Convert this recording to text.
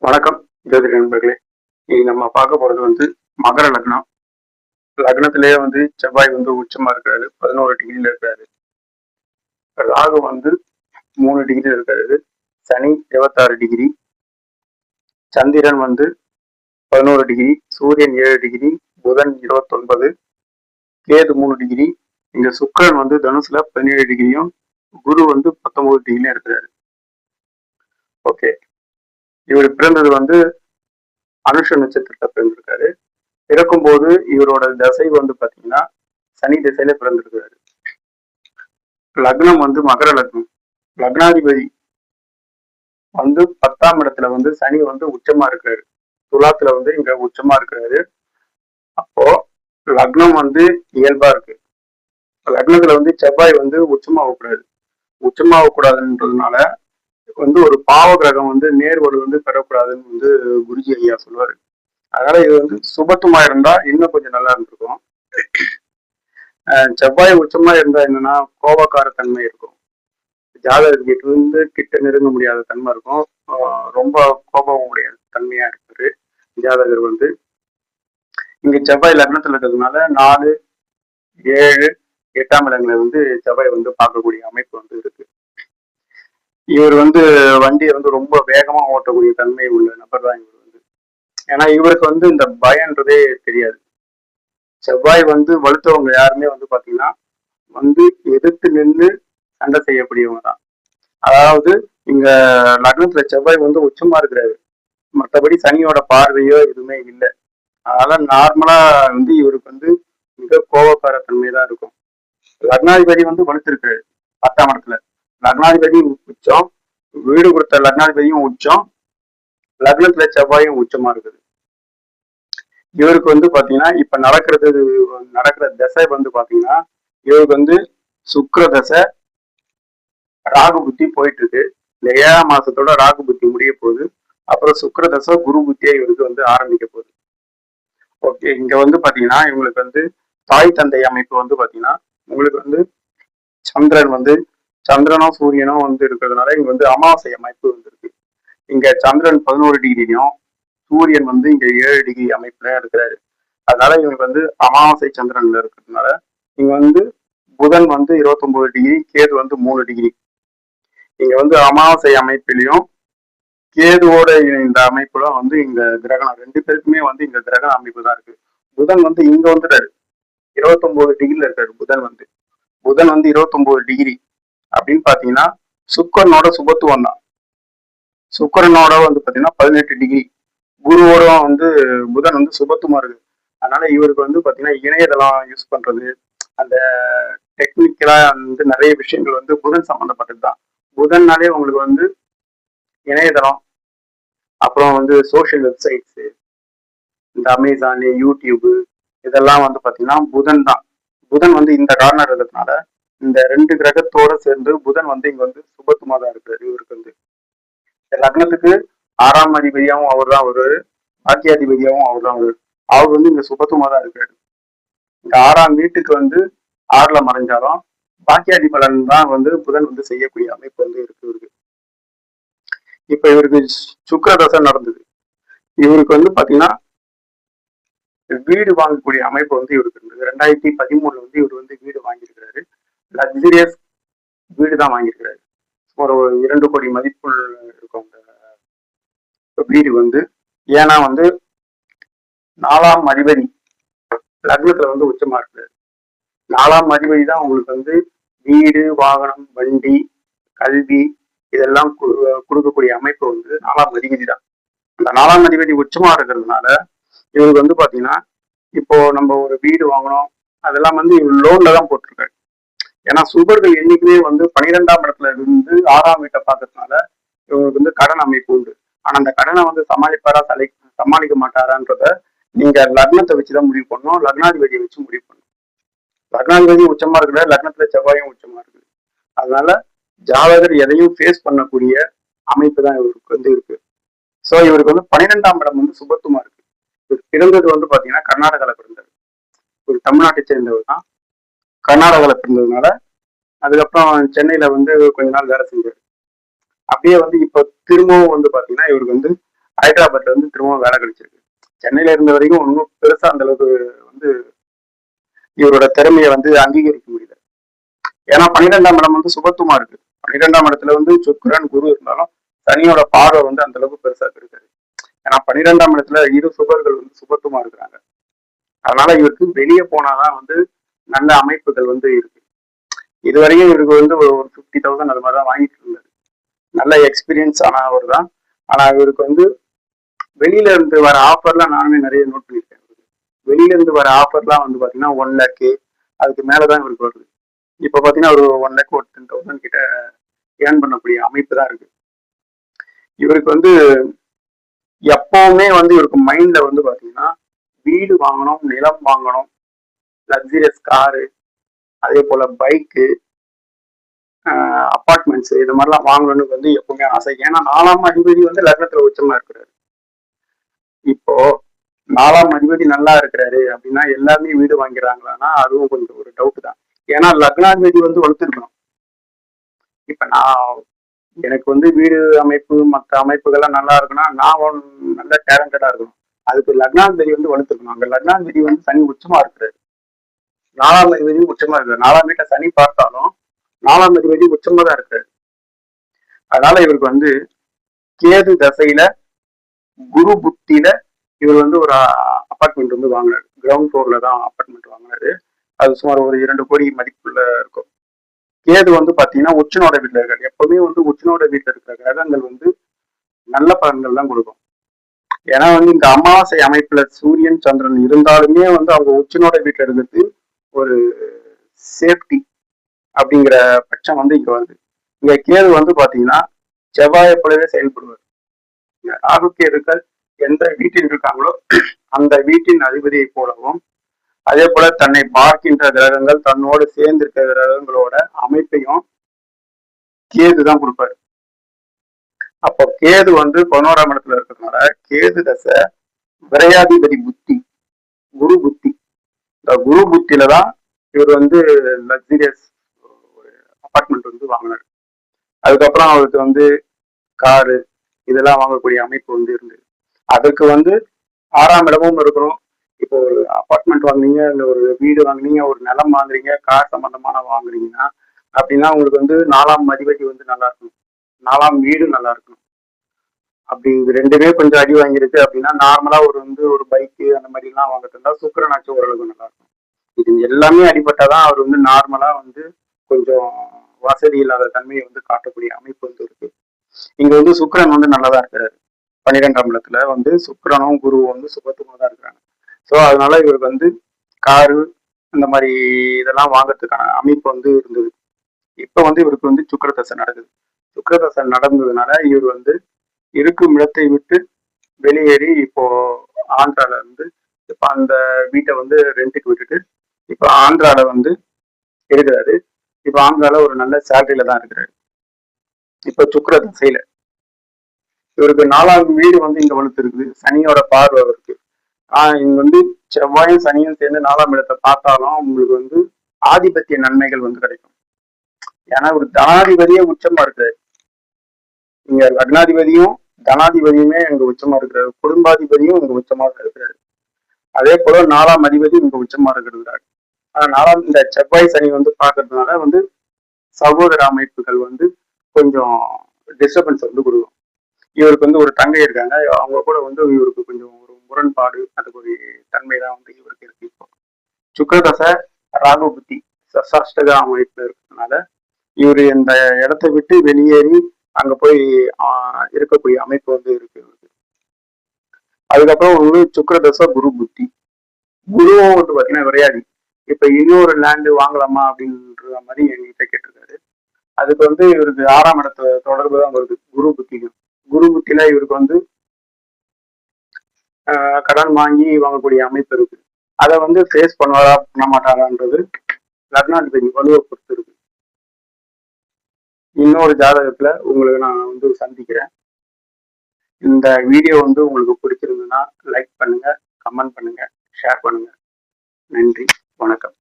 வணக்கம் ஜோதிட நண்பர்களே. இன்னைக்கு நம்ம பார்க்க போறது மகர லக்னம். லக்னத்திலேயே செவ்வாய் உச்சமா இருக்காரு, 11 டிகிரில இருக்காரு. ராகு 3 டிகிரில இருக்காரு. சனி 26 டிகிரி. சந்திரன் 11 டிகிரி. சூரியன் 7 டிகிரி. புதன் 29. கேது 3 டிகிரி. இங்க சுக்கிரன் தனுசுல 17 டிகிரியும், குரு 19 டிகிரியும் இருக்கிறாரு. ஓகே, இவர் பிறந்தது அனுஷ நட்சத்திரத்துல பிறந்திருக்காரு. பிறக்கும் போது இவரோட தசை பாத்தீங்கன்னா சனி திசையில பிறந்திருக்காரு. லக்னம் மகர லக்னம். லக்னாதிபதி 10ஆம் இடத்துல சனி உச்சமா இருக்காரு. துலாத்துல இங்க உச்சமா இருக்கிறாரு. அப்போ லக்னம் இயல்பா இருக்கு. லக்னத்துல செவ்வாய் உச்சமாகக்கூடாது. உச்சமாகக்கூடாதுன்றதுனால ஒரு பாவ கிரகம் நேர்வடு பெறக்கூடாதுன்னு குருஜி ஐயா சொல்லுவாரு. அதனால இது சுபத்துவமா இருந்தா இன்னும் கொஞ்சம் நல்லா இருந்திருக்கும். செவ்வாய் உச்சமா இருந்தா என்னன்னா கோபக்கார தன்மை இருக்கும். ஜாதகத்துக்கு கிட்ட நெருங்க முடியாத தன்மை இருக்கும். ரொம்ப கோபம் உடைய தன்மையா இருப்பாரு ஜாதகர். இங்க செவ்வாய் லக்னத்துல இருக்கிறதுனால 4, 7, 8ஆம் இடங்களை செவ்வாய் பார்க்கக்கூடிய அமைப்பு இருக்கு. இவர் வண்டியை ரொம்ப வேகமா ஓட்டக்கூடிய தன்மை உள்ள நபர் தான் இவர். ஏன்னா இவருக்கு இந்த பயன்றதே தெரியாது. செவ்வாய் வலுத்தவங்க யாருமே பாத்தீங்கன்னா எதிர்த்து நின்று சண்டை செய்யக்கூடியவங்க தான். அதாவது இங்க லக்னத்துல செவ்வாய் உச்சமா இருக்கிறாரு. மற்றபடி சனியோட பார்வையோ எதுவுமே இல்லை. அதனால நார்மலா இவருக்கு மிக கோபக்கார தன்மை தான் இருக்கும். லக்னாதிபதி வலுத்திருக்காரு 10ஆம் இடத்துல. லக்னாதிபதி உச்சம், வீடு கொடுத்த லக்னாதிபதியும் உச்சம், லக்னத்துல செவ்வாயும் உச்சமா இருக்குது. இவருக்கு பாத்தீங்கன்னா இப்ப நடக்கிற தசை பாத்தீங்கன்னா இவருக்கு சுக்கிர தசை, ராகு புத்தி போயிட்டு இருக்கு. இந்த 7ஆம் மாசத்தோட ராகு புத்தி முடிய போகுது. அப்புறம் சுக்கிர தசை, குரு புத்தியா இவருக்கு ஆரம்பிக்க போகுது. ஓகே, இங்க பாத்தீங்கன்னா இவங்களுக்கு தாய் தந்தை அமைப்பு பாத்தீங்கன்னா உங்களுக்கு சந்திரனும் சூரியனும் இருக்கிறதுனால இங்க அமாவாசை அமைப்பு இருக்கு. இங்க சந்திரன் 11 டிகிரியும், சூரியன் இங்க 7 டிகிரி அமைப்புல இருக்கிறாரு. அதனால இவங்களுக்கு அமாவாசை சந்திரன்ல இருக்கிறதுனால இங்க புதன் 29 டிகிரி, கேது 3 டிகிரி. இங்க அமாவாசை அமைப்பிலையும் கேதுவோட இந்த அமைப்புல இங்க கிரகணம் 2 பேருக்குமே இங்க கிரகண அமைப்பு தான் இருக்கு. புதன் இங்க வந்துட்டாரு, 29 டிகிரில இருக்காரு. புதன் 29 டிகிரி அப்படின்னு பாத்தீங்கன்னா சுக்கரனோட சுபத்துவம் தான். சுக்கரனோட பாத்தீங்கன்னா 18 டிகிரி. குருவோட புதன் சுபத்துவமா இருக்கு. அதனால இவருக்கு பாத்தீங்கன்னா இணையதளம் யூஸ் பண்றது, அந்த டெக்னிக்கலா நிறைய விஷயங்கள் புதன் சம்பந்தப்பட்டது தான். புதன்னாலே உங்களுக்கு இணையதளம், அப்புறம் சோசியல் வெப்சைட்ஸ், இந்த அமேசான், யூடியூப், இதெல்லாம் பாத்தீங்கன்னா புதன் தான். புதன் இந்த கார்னர் இருக்கிறதுனால இந்த 2 கிரகத்தோட சேர்ந்து புதன் இங்க சுபத்துவமா தான் இருக்காரு. இவருக்கு லக்னத்துக்கு 6ஆம் அதிபதியாகவும் அவர் தான் வருவாரு, பாக்கியாதிபதியாகவும் அவர் தான் வருவாரு. அவர் இங்க சுபத்துவமா தான் இருக்காரு. இந்த 6ஆம் வீட்டுக்கு 6ல மறைஞ்சாலும் பாக்கியாதி பலன் தான் புதன் செய்யக்கூடிய அமைப்பு இருக்கு இவருக்கு. இப்ப இவருக்கு சுக்கிர தசை நடந்தது. இவருக்கு பாத்தீங்கன்னா வீடு வாங்கக்கூடிய அமைப்பு இவருக்கு இருந்தது. 2013 இவர் வீடு வாங்கியிருக்கிறாரு. லக்ஸரியஸ் வீடு தான் வாங்கியிருக்கிறாரு. ஒரு 2 கோடி மதிப்புள் இருக்கும் வீடு. ஏன்னா 4ஆம் அதிபதி லக்னத்துல உச்சமா இருக்கிறாரு. 4ஆம் அதிபதி தான் உங்களுக்கு வீடு, வாகனம், வண்டி, கல்வி இதெல்லாம் கொடுக்கக்கூடிய அமைப்பு 4ஆம் அதிபதி தான். இந்த 4ஆம் அதிபதி உச்சமா இருக்கிறதுனால இவருக்கு பாத்தீங்கன்னா இப்போ நம்ம ஒரு வீடு வாங்கணும், அதெல்லாம் இவர் லோன்ல தான் போட்டிருக்காரு. ஏன்னா சுபர்கள் என்னைக்குமே 12ஆம் இடத்துல இருந்து 6ஆம் வீட்டை பார்க்கறதுனால இவங்களுக்கு கடன் அமைப்பு உண்டு. ஆனா அந்த கடனை சமாளிப்பாரா சமாளிக்க மாட்டாரான்றத நீங்க லக்னத்தை வச்சுதான் முடிவு பண்ணணும், லக்னாதிபதியை வச்சு முடிவு பண்ணணும். லக்னாதிபதி உச்சமா இருக்கிற லக்னத்துல செவ்வாயும் உச்சமா இருக்குது. அதனால ஜாதகர் எதையும் ஃபேஸ் பண்ணக்கூடிய அமைப்பு தான் இவருக்கு இருக்கு. ஸோ இவருக்கு 12ஆம் இடம் சுபத்துவமா இருக்கு. இவர் பிறந்தது பாத்தீங்கன்னா கர்நாடகால பிறந்தாரு. ஒரு தமிழ்நாட்டை சேர்ந்தவர் தான். கர்நாடகால பிறந்ததுனால அதுக்கப்புறம் சென்னையில கொஞ்ச நாள் வேலை செஞ்சாரு. அப்படியே இப்ப திரும்பவும் பாத்தீங்கன்னா இவருக்கு ஹைதராபாத்ல வந்து திரும்பவும் வேலை கிடைச்சிருக்கு. சென்னையில இருந்த வரைக்கும் ஒன்றும் பெருசா அந்த அளவுக்கு வந்து இவரோட திறமையை வந்து அங்கீகரிக்க முடியல. ஏன்னா 12ஆம் இடம் வந்து சுபத்துவமா இருக்கு. 12ஆம் இடத்துல வந்து சுக்கிரன் குரு இருந்தாலும் சனியோட பார்வை வந்து அந்த அளவுக்கு பெருசா இருக்காது. ஏன்னா 12ஆம் இடத்துல இரு சுபர்கள் வந்து சுபத்துவமா இருக்கிறாங்க. அதனால இவருக்கு வெளியே போனாதான் வந்து நல்ல அமைப்புகள் வந்து இருக்கு. இதுவரையும் இவருக்கு வந்து ஒரு 50,000 அது மாதிரிதான் வாங்கிட்டு இருந்தாரு. நல்ல எக்ஸ்பீரியன்ஸ் ஆனவர் தான். ஆனா இவருக்கு வந்து வெளியில இருந்து வர ஆஃபர்லாம் நானுமே நிறைய நோட் பண்ணியிருக்கேன். வெளியில இருந்து வர ஆஃபர்லாம் வந்து பாத்தீங்கன்னா 1 lakh அதுக்கு மேலதான் இவருக்கு வருது. இப்ப பாத்தீங்கன்னா ஒரு 1 lakh ஒரு 10,000 கிட்ட ஏர்ன் பண்ணக்கூடிய அமைப்பு தான் இருக்கு. இவருக்கு வந்து எப்பவுமே வந்து இவருக்கு மைண்ட்ல வந்து பாத்தீங்கன்னா வீடு வாங்கணும், நிலம் வாங்கணும், லக்ஸரியஸ் காரு, அதே போல பைக்கு, அப்பார்ட்மெண்ட்ஸ் இது மாதிரிலாம் வாங்கணும்னு வந்து எப்பவுமே ஆசை. ஏன்னா 4ஆம் அதிபதி வந்து லக்னத்துல உச்சமா இருக்கிறாரு. இப்போ 4ஆம் அதிபதி நல்லா இருக்கிறாரு அப்படின்னா எல்லாருமே வீடு வாங்கிறாங்களான்னா அதுவும் கொஞ்சம் ஒரு டவுட் தான். ஏன்னா லக்னாதிபதி வந்து வலுத்திருக்கணும். இப்ப நான் எனக்கு வந்து வீடு அமைப்பு மற்ற அமைப்புகள்லாம் நல்லா இருக்குன்னா நான் நல்ல டேலண்டடா இருக்கணும். அதுக்கு லக்னாதிபதி வந்து வலுத்திருக்கணும். அங்க லக்னாதிபதி வந்து சனி உச்சமா இருக்கிறாரு. 4ஆம் அதிபதி உச்சமா இருக்கிறார். 4ஆம் வீட்டை சனி பார்த்தாலும் 4ஆம் அதிபதி உச்சமா தான் இருக்காரு. அதனால இவருக்கு வந்து கேது தசையில குரு புத்தியில இவர் வந்து ஒரு அபார்ட்மெண்ட் வந்து வாங்கினாரு. கிரவுண்ட் ஃப்ளோர்ல தான் அபார்ட்மெண்ட் வாங்கினாரு. அது சுமார் ஒரு 2 கோடி மதிப்புள்ள இருக்கும். கேது வந்து பாத்தீங்கன்னா உச்சனோட வீட்டுல இருக்காரு. எப்பவுமே வந்து உச்சனோட வீட்டுல இருக்கிற கிரகங்கள் வந்து நல்ல பலன்கள் தான் கொடுக்கும். ஏன்னா வந்து இந்த அமாவாசை அமைப்புல சூரியன் சந்திரன் இருந்தாலுமே வந்து அவங்க உச்சனோட வீட்டுல இருக்கிறது ஒரு சேஃப்டி அப்படிங்கிற பட்சம் வந்து இங்க வருது. இங்க கேது வந்து பாத்தீங்கன்னா செவ்வாயை போலவே செயல்படுவார். ராகு கேதுக்கள் எந்த வீட்டில் இருக்காங்களோ அந்த வீட்டின் அதிபதியை போலவும், அதே போல தன்னை பார்க்கின்ற கிரகங்கள் தன்னோடு சேர்ந்து இருக்கிற கிரகங்களோட அமைப்பையும் கேது தான் கொடுப்பாரு. அப்போ கேது வந்து 11ஆம் இடத்துல இருக்கிறதுனால கேது தசை விரையாதிபதி புத்தி, குரு புத்தி. இந்த குரு புத்தியில தான் இவர் வந்து லக்ஸரியஸ் அபார்ட்மெண்ட் வந்து வாங்கினார். அதுக்கப்புறம் அவருக்கு வந்து காரு இதெல்லாம் வாங்கக்கூடிய அமைப்பு வந்து இருந்தது. அதுக்கு வந்து 6ஆம் இடமும் இருக்கணும். இப்போ ஒரு அபார்ட்மெண்ட் வாங்குனீங்க, இல்லை ஒரு வீடு வாங்குனீங்க, ஒரு நிலம் வாங்குறீங்க, கார் சம்பந்தமான வாங்குறீங்கன்னா அப்படின்னா உங்களுக்கு வந்து 4ஆம் அதிபதி வந்து நல்லா இருக்கணும், 4ஆம் வீடு நல்லா இருக்கணும். அப்படி இது ரெண்டுமே கொஞ்சம் அடி வாங்கிருக்கு அப்படின்னா நார்மலா ஒரு பைக்கு அந்த மாதிரி எல்லாம் வாங்கிட்டு சுக்கிரனாச்சும் ஓரளவுக்கு நல்லா இருக்கும். இது எல்லாமே அடிபட்டாதான் அவர் வந்து நார்மலா வந்து கொஞ்சம் வசதி இல்லாத தன்மையை வந்து காட்டக்கூடிய அமைப்பு வந்து இருக்கு. இங்க வந்து சுக்கிரன் வந்து நல்லதா இருக்கிறாரு. 12ஆம் இடத்துல வந்து சுக்கிரனும் குருவும் வந்து சுபத்துவமா தான் இருக்கிறாங்க. ஸோ அதனால இவருக்கு வந்து காரு இந்த மாதிரி இதெல்லாம் வாங்கறதுக்கான அமைப்பு வந்து இருந்தது. இப்ப வந்து இவருக்கு வந்து சுக்கிரதசை நடக்குது. சுக்கிரதசை நடந்ததுனால இவர் வந்து இருக்கும் இடத்தை விட்டு வெளியேறி இப்போ ஆந்திரால இருந்து இப்ப அந்த வீட்டை வந்து ரெண்டுக்கு விட்டுட்டு இப்ப ஆந்திரால வந்து இருக்கிறாரு. இப்ப ஆந்திரால ஒரு நல்ல சேலரியில தான் இருக்கிறாரு. இப்ப சுக்கிர திசையில இவருக்கு 4ஆம் வீடு வந்து இங்க வலுத்து இருக்குது. சனியோட பார்வை இருக்கு. இங்க வந்து செவ்வாயும் சனியும் சேர்ந்து 4ஆம் இடத்தை பார்த்தாலும் உங்களுக்கு வந்து ஆதிபத்திய நன்மைகள் வந்து கிடைக்கும். ஏன்னா ஒரு தனாதிபதியே உச்சமா இருக்காரு. இங்க லக்னாதிபதியும் தனாதிபதியுமே இங்க உச்சமா இருக்கிறாரு. குடும்பாதிபதியும் இங்க உச்சமா இருக்கிறாரு. அதே போல 4ஆம் அதிபதி இங்க உச்சமா இருக்கிறாரு. ஆனா இந்த செவ்வாய் சனி வந்து பாக்குறதுனால வந்து சகோதர அமைப்புகள் வந்து கொஞ்சம் டிஸ்டர்பன்ஸ் வந்து கொடுக்கும். இவருக்கு வந்து ஒரு தங்கை இருக்காங்க. அவங்க கூட வந்து இவருக்கு கொஞ்சம் ஒரு முரண்பாடு அதுக்கு ஒரு தன்மை தான் வந்து இவருக்கு இருக்கு. இப்போ சுக்கிரதசை ராகு புத்தி சசாஷ்டக அமைப்பு இருக்கிறதுனால இவர் இந்த இடத்தை விட்டு வெளியேறி அங்க போய் இருக்கக்கூடிய அமைப்பு வந்து இருக்கு. அதுக்கப்புறம் வந்து சுக்கிரதசை குரு புத்தி. குருவும் வந்து பாத்தீங்கன்னா விரையாதி. இப்ப இன்னொரு லேண்டு வாங்கலாமா அப்படின்ற மாதிரி என்கிட்ட கேட்டிருக்காரு. அதுக்கு வந்து இவருக்கு 6ஆம் இடத்துல தொடர்பு தான் வருது குரு புத்திகள். குரு புத்தியில இவருக்கு வந்து கடன் வாங்கி வாங்கக்கூடிய அமைப்பு இருக்கு. அதை வந்து ஃபேஸ் பண்ணுவாரா பண்ண மாட்டாரான்றது லக்னாதிபதி வலுவை பொறுத்து இருக்கு. இன்னொரு ஜாதகத்துல உங்களுக்கு நான் வந்து சந்திக்கிறேன். இந்த வீடியோ வந்து உங்களுக்கு பிடிச்சிருந்ததுன்னா லைக் பண்ணுங்க, கமெண்ட் பண்ணுங்க, ஷேர் பண்ணுங்க. நன்றி, வணக்கம்.